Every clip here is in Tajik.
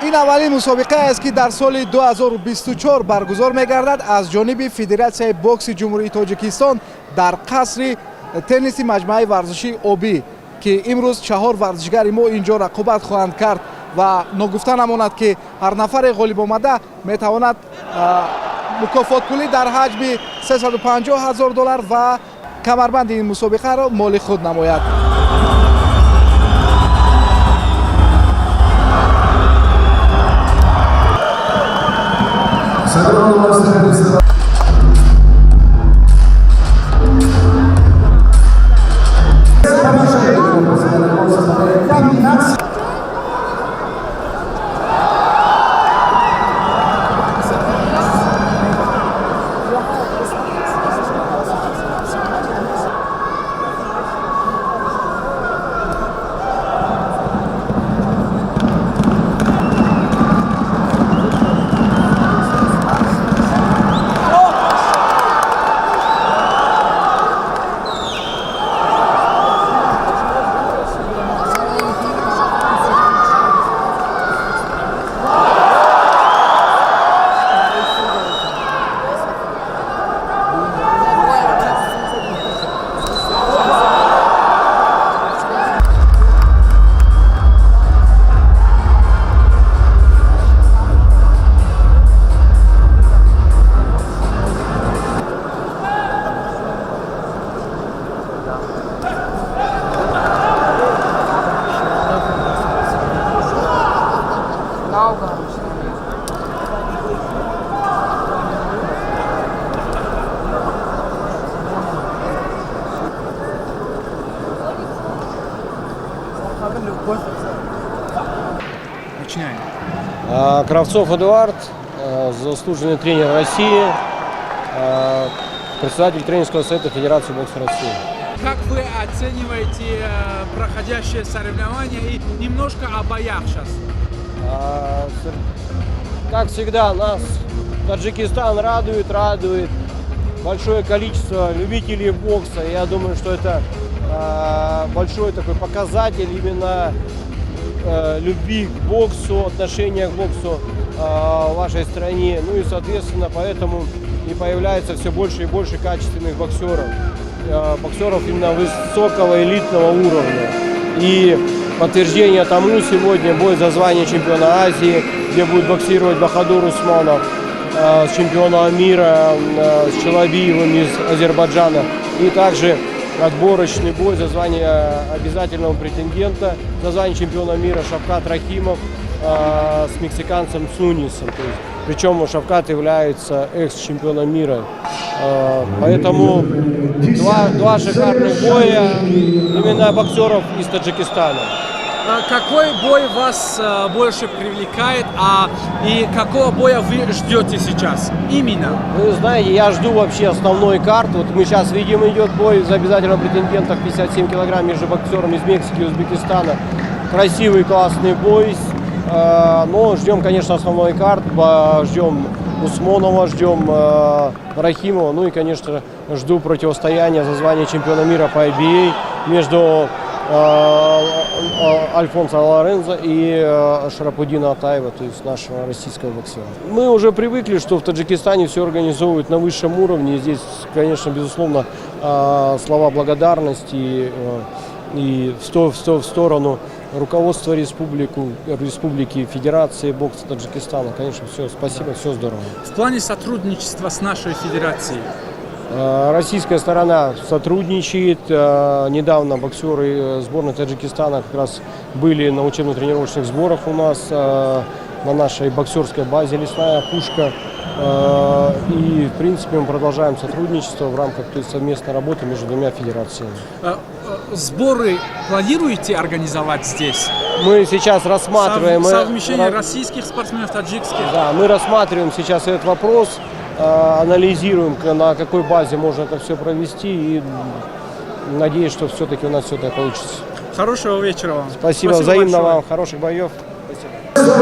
ин аввалин мусобиқа аст ки дар соли 2024 баргузор мегардад аз ҷониби Федератсияи бокси ҷумҳурии Тоҷикистон дар қасри тенниси маҷмӯаи варзиши обӣ ки имрӯз 4 варзишгари мо инҷо рақобат хоҳанд кард ва ногуфта намонад ки ҳар нафаре ғолибомада метавонад мукофотпулӣ дар ҳаҷми $350,000 ва камарбанди ин мусобиқаро моли худ намояд. Кравцов Эдуард, заслуженный тренер России, председатель тренерского совета Федерации бокса России. Как вы оцениваете проходящее соревнование и немножко о боях сейчас? Как всегда, нас Таджикистан радует большое количество любителей бокса. Я думаю, что это большой такой показатель именно любви к боксу, отношения к боксу в вашей стране. Ну и, соответственно, поэтому и появляется все больше и больше качественных боксеров. Боксеров именно высокого элитного уровня. И подтверждение тому сегодня бой за звание чемпиона Азии, где будет боксировать Бахадур Усманов с чемпионом мира, с Челобиевым из Азербайджана. И также отборочный бой за звание обязательного претендента, за звание чемпиона мира Шавкат Рахимов с мексиканцем Сунисом. Причем Шавкат является экс-чемпионом мира. Поэтому два шикарных боя именно боксеров из Таджикистана. Какой бой вас больше привлекает, и какого боя вы ждете сейчас? Именно. Вы знаете, я жду вообще основной карт. Вот мы сейчас видим, идет бой за обязательного претендента в 57 килограмм между боксером из Мексики и Узбекистана. Красивый, классный бой. Но ждем, конечно, основной карт. Ждем Усмонова, ждем Рахимова. Ну и, конечно, жду противостояния за звание чемпиона мира по IBA между Альфонсо Лорензо и Шарапудина Атаева, то есть нашего российского боксера. Мы уже привыкли, что в Таджикистане все организовывают на высшем уровне. Здесь, конечно, безусловно, слова благодарности и в сторону руководства республики, Федерации бокса Таджикистана. Конечно, все, спасибо, все здорово. В плане сотрудничества с нашей федерацией? Российская сторона сотрудничает. Недавно боксеры сборной Таджикистана как раз были на учебно-тренировочных сборах у нас на нашей боксерской базе «Лесная пушка». И, в принципе, мы продолжаем сотрудничество в рамках совместной работы между двумя федерациями. Сборы планируете организовать здесь? Мы сейчас рассматриваем... Совмещение российских спортсменов, таджикских? Да, мы рассматриваем сейчас этот вопрос, анализируем, на какой базе можно это все провести, и надеюсь, что все-таки у нас все это получится. Хорошего вечера вам. Спасибо взаимно вам, хороших боев. Спасибо.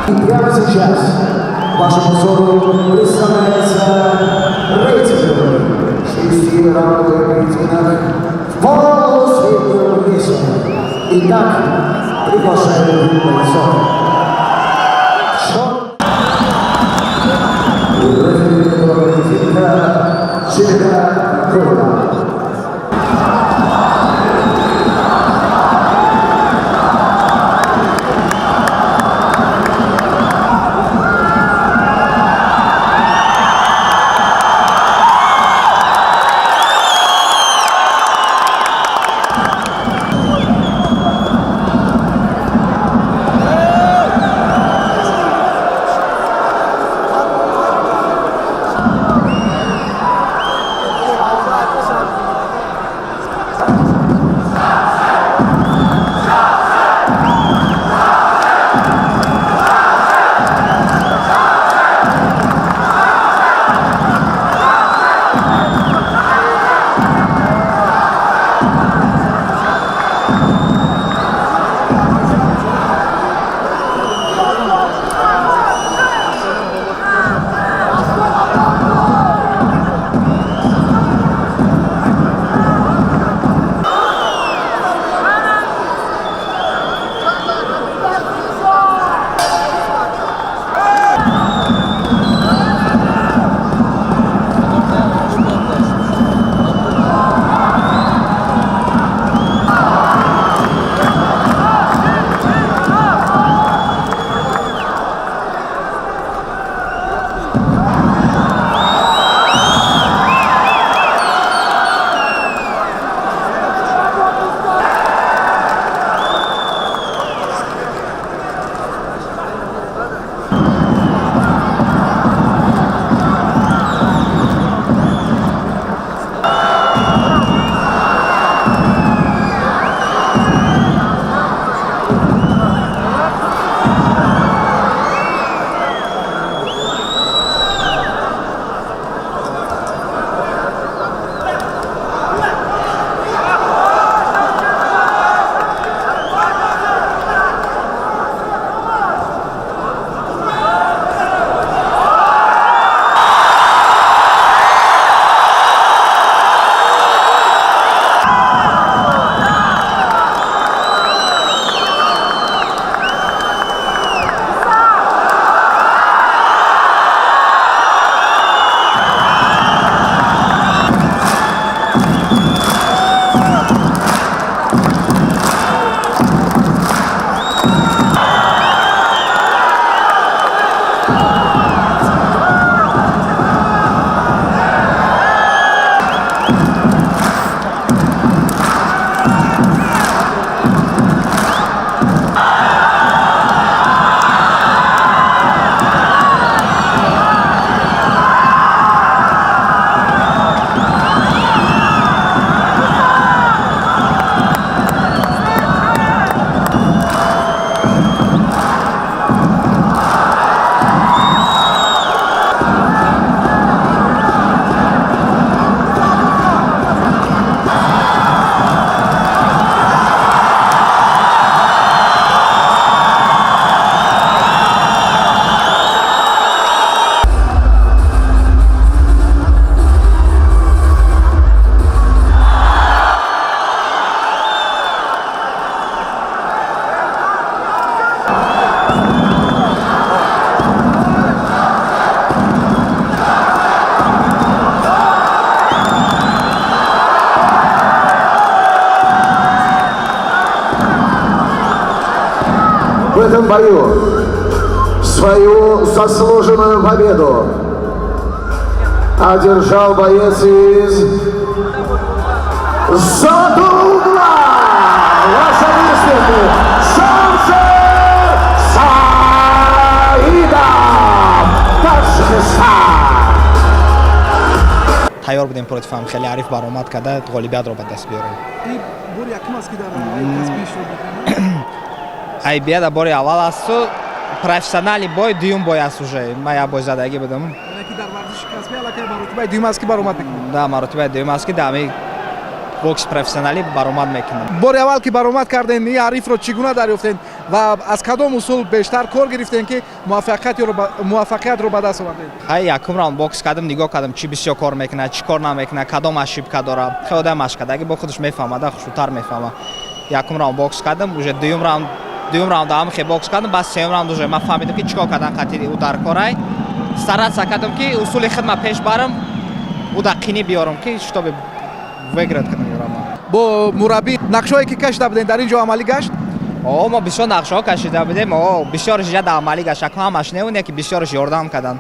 И прямо сейчас вашему взору представляется рейтинговый 6-раундовый поединок в полусреднем весе. Итак, приглашаю бойцов. В этом бою свою заслуженную победу одержал боец из золотого угла. Ваши аплодисменты. Шамшер Саидов, Таджикистан. Тайёр будем против Амхели Ариф баромад карда ғолибиятро ба даст биёрем. Айбияда бори аввал асту профессионали бой дуюм бой аст уже. Ман як бой задагӣ будам. Да, маротибаи дуюм аст ки дами бокс профессионалӣ баромад мекунам. бори аввал ки баромад кардем, ин Арифро чӣ гуна дарёфтем? ва аз кадом усул бештар кор гирифтем ки муваффақиятро ба даст овардем? ҳай якум раунд бокс кардам, нигоҳ кардам чӣ бисёр кор мекунад, чӣ кор намекунад, кадом ошибка дорад. Хеле одам машқадаги бо худаш мефаҳмад, хушудтар мефаҳмад. Якум раунд бокс кардам, уже дуюм раунд ҳам хе бокс кардам, бас сеюм раунд уже ман фаҳмидам ки чӣ кор кардан қатъи ӯ дар корай. Старатся кардам ки усули хидмат пеш барам, ӯ дар қини биёрам ки штоби выиграть кунам. бо мураббӣ нақшҳое ки кашида будем дар ин ҷо амалӣ гашт? мо бисёр нақшаҳо кашида будем, бисёраш ҷада амалӣ гашт, ҳамаш неуне ки бисёраш ёрдам кардан.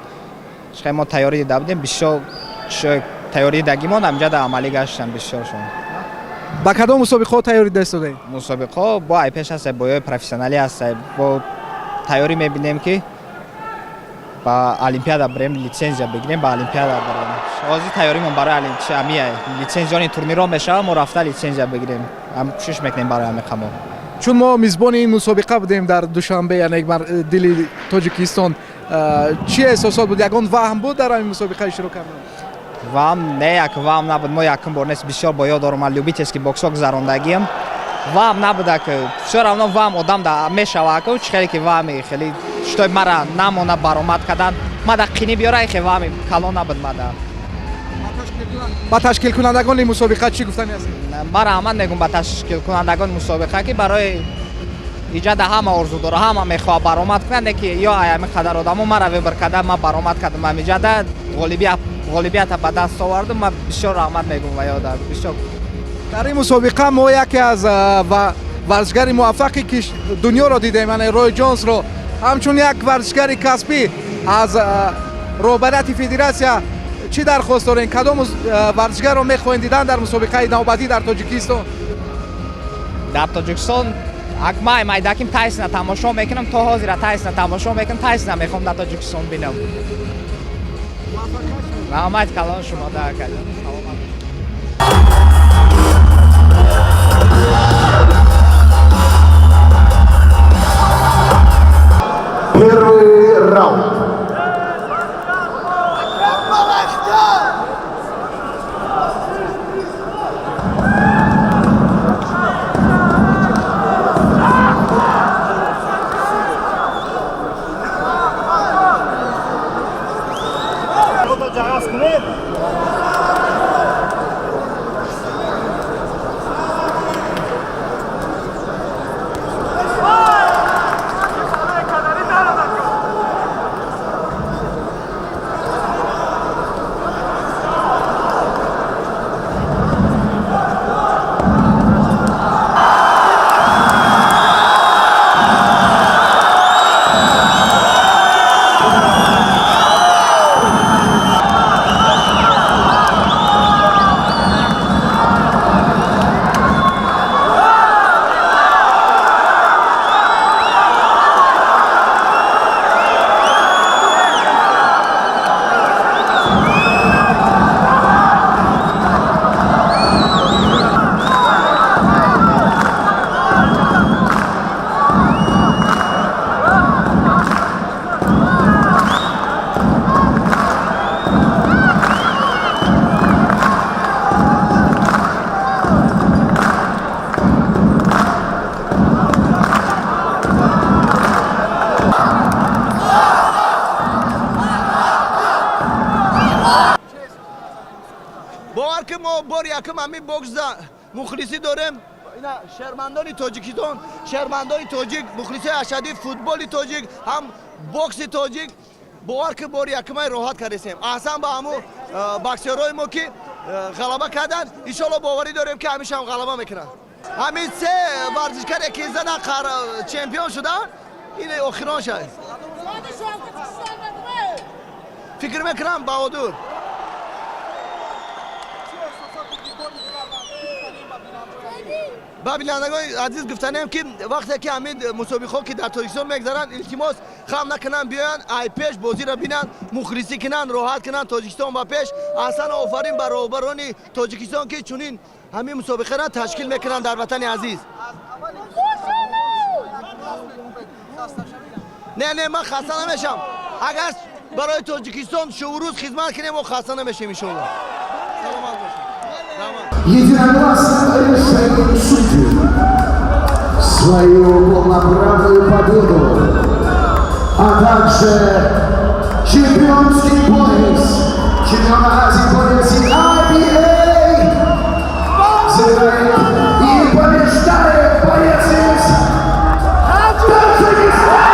Шахе мо тайёрӣ дида будем, бисёр тайёрӣ дидагимон ҳамҷада амалӣ гаштан бисёршон. ба кадом мусобиқаҳо тайёрӣ даст додаем? Мусобиқаҳо бо айпеш ҳастем, бо ёи профессионалӣ ҳастем, бо тайёрӣ мебинем ки ба олимпиада барем, лицензия бигирем, ба олимпиада барем. ҳозир тайёримон барои лицензиони турнирҳо мешавад, мо рафта лицензия бигирем. Кӯшиш мекунем барои ҳамиқамо. чун мо мизбони ин мусобиқа будем дар душанбе, яъне дили Тоҷикистон, чӣ эҳсосот буд? Ягон ваҳм буд дар ҳамин мусобиқа иштирок кардан? Ваҳм не, як ваҳм набуд. Мо якум бор нест, бисёр бо ёд дорам, ман любительски боксҳо гузарондагиам. Ваҳм набуда ки всё равно ваҳм одам мешавад, чӣ хеле ки ваҳми хеле штои мара намона баромад кардан, ма дар қини биёрай хе ваҳми калон набуд мада. ба ташкилкунандагони мусобиқа чӣ гуфтанӣ ҳастед? Ма раҳмат мегӯям ба ташкилкунандагони мусобиқа ки барои иҷада ҳама орзу дора, ҳама мехоҳад баромад кунад, не ки ё ҳамин қадар одамо мара выбор карда, ман баромад кардам ҳамиҷада ғолибиятро ба даст овардум. Ман бисёр раҳмат мегӯям ва ёда бисёр. дар ин мусобиқа мо яке аз варзишгари муваффақе ки дунёро дидем, яъне Рой Ҷонсро ҳамчун як варзишгари касбӣ аз роҳбарияти федератсия чӣ дархост дорем? Кадом варзишгарро мехоҳем дидан дар мусобиқаи навбатӣ дар Тоҷикистон? Дар Тоҷикистон акмай майдаким Тайсона тамошо мекунам, то ҳозира Тайсона тамошо мекунам, Тайсона мехоҳам дар Тоҷикистон бинам. Раҳмат калон шумо дар кардам. Первый раунд. باور که ما بار یکم همین بوکس مخلصی داریم. اینا شهروندان تاجیکستان، شهروندان تاجیک، مخلصی اشدی فوتبال تاجیک، هم بوکس تاجیک باور که بار یکم راحت کردیم. احسن به همو باکسرای ما که غلبه کردن، ان شاء الله باوری داریم که همیشه هم غلبه میکنن. همین سه ورزشکار که زدن چمپیون شدن، این آخران شد. فکر میکنم بهادر. با بینندگان عزیز گفتنیم که وقتی که همین مسابقه که در تاجیکستان میگذرن التماس خم نکنن بیان ای پیش بازی را بینن، مخلصی کنن، راحت کنن تاجیکستان با پیش. اصلا آفرین بر رهبران تاجیکستان که چنین همین مسابقه را تشکیل میکنن در وطن عزیز. نه من خسته نمیشم. اگر برای تاجیکستان شوروز خدمت کنیم و خسته نمیشیم ان شاء الله. سلامت باشید. Единогласное решение судей. свою полноправную победу, а также чемпионский пояс чемпиона Азии по версии IBA забирает и побеждает боец из Таджикистана.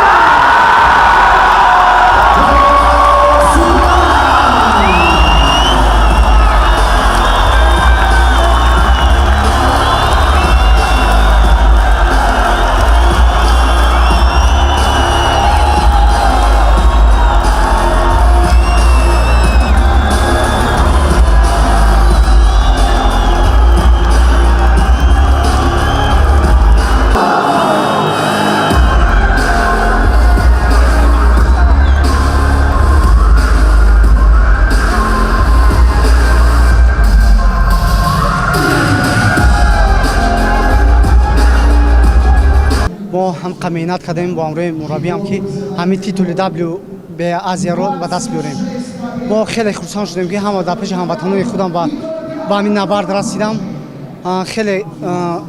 ما هم قمینات کردیم با امروی مربی هم که همین تیتول دبلیو به آسیا رو به دست بیاریم. ما خیلی خوشحال شدیم که هم در پیش هموطنان خودم با همین نبرد رسیدم. خیلی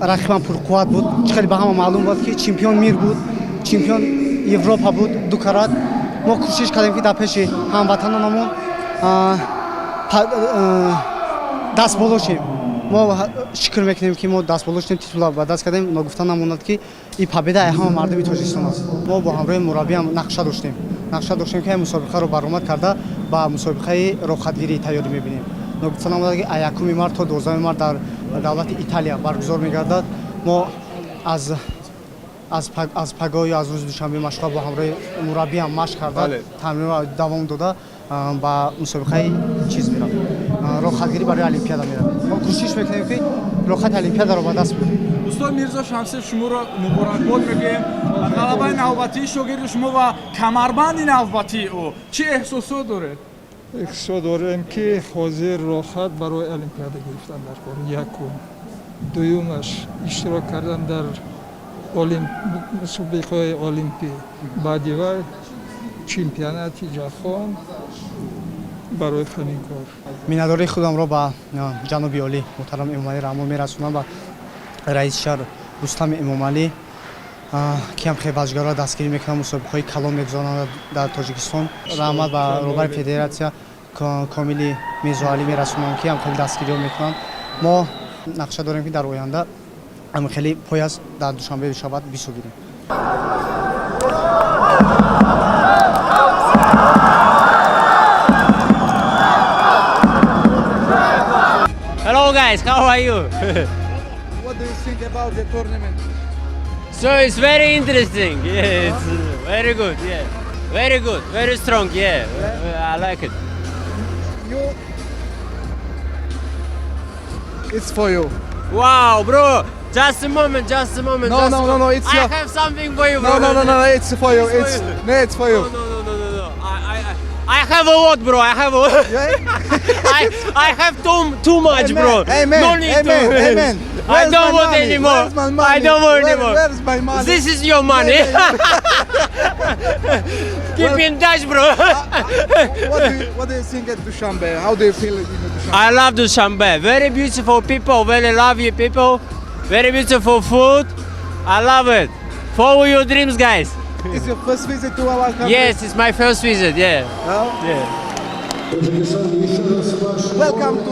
رقیبم پرقوت بود. خیلی به همه معلوم بود که چمپیون میر بود، چمپیون اروپا بود دو کرات. ما کوشش کردیم که در پیش هموطنانمون دست بالا شیم. ما شکر میکنیم که ما دست بالا شدیم، تیتول به دست کردیم. نگفتن نموند که این победа همه مردم تاجیکستان است. ما با همراه مربی هم نقشه داشتیم که مسابقه رو برآمد کرده با مسابقه رخصتگیری تیاری میبینیم. نگفتن نموند که 1 مارس تا 12 مارس در دولت ایتالیا برگزار میگردد. ما از پگاه از روز دوشنبه مشق با همراه مربی هم مشق کرده، تمرین را دوام داده با مسابقه چیز میره، رخصتگیری برای المپیاد میره. ما کوشش میکنیم که رخصت المپیاد رو به دست بیاریم. استاد میرزا شمسه شما را مبارکباد میگیم. غلبه نوبتی شاگرد شما و کمربند نوبتی او چه احساسات داره؟ احساس دارم که حاضر راحت برای المپیاد گرفتن در کار یکم. دویمش اشتراک کردن در مسابقه المپی، بعدی و چمپیونات جهان برای همین کار. مینداری خودم را با جناب عالی محترم امامعلی رحمان میرسونم و رئیس شهر رستم امامعلی که هم خیلی بازیگرا دستگیری میکنم، مسابقه کلان میگذارن در تاجیکستان. رحمت و روبر فدراسیون کامیلی میرزاعلی میرسونم که هم خیلی دستگیری میکنن. ما نقشه داریم که در آینده هم خیلی پایاز در دوشنبه شبات بگیریم. Hello guys, how are you? What do you think about the tournament? So it's very interesting. Yeah, it's very good. Yeah, very good, very strong. Yeah, I like it. It's for you. Wow, bro! Just a moment. No, just no, it's I your... have something for you, bro. No, it's for you. It's for you. No. I have a lot, bro. I have a lot. I have too much, bro. Amen. No need Amen. I don't want anymore. Where's my money? I don't want anymore. Where's my money? This is your money. Keep in touch, bro. What do you think at Dushanbe? How do you feel in Dushanbe? I love Dushanbe. Very beautiful people, very lovely people, very beautiful food. I love it. Follow your dreams, guys. It's your first visit to our country? Yes, it's my first visit. Yeah. Oh? Yeah. Welcome to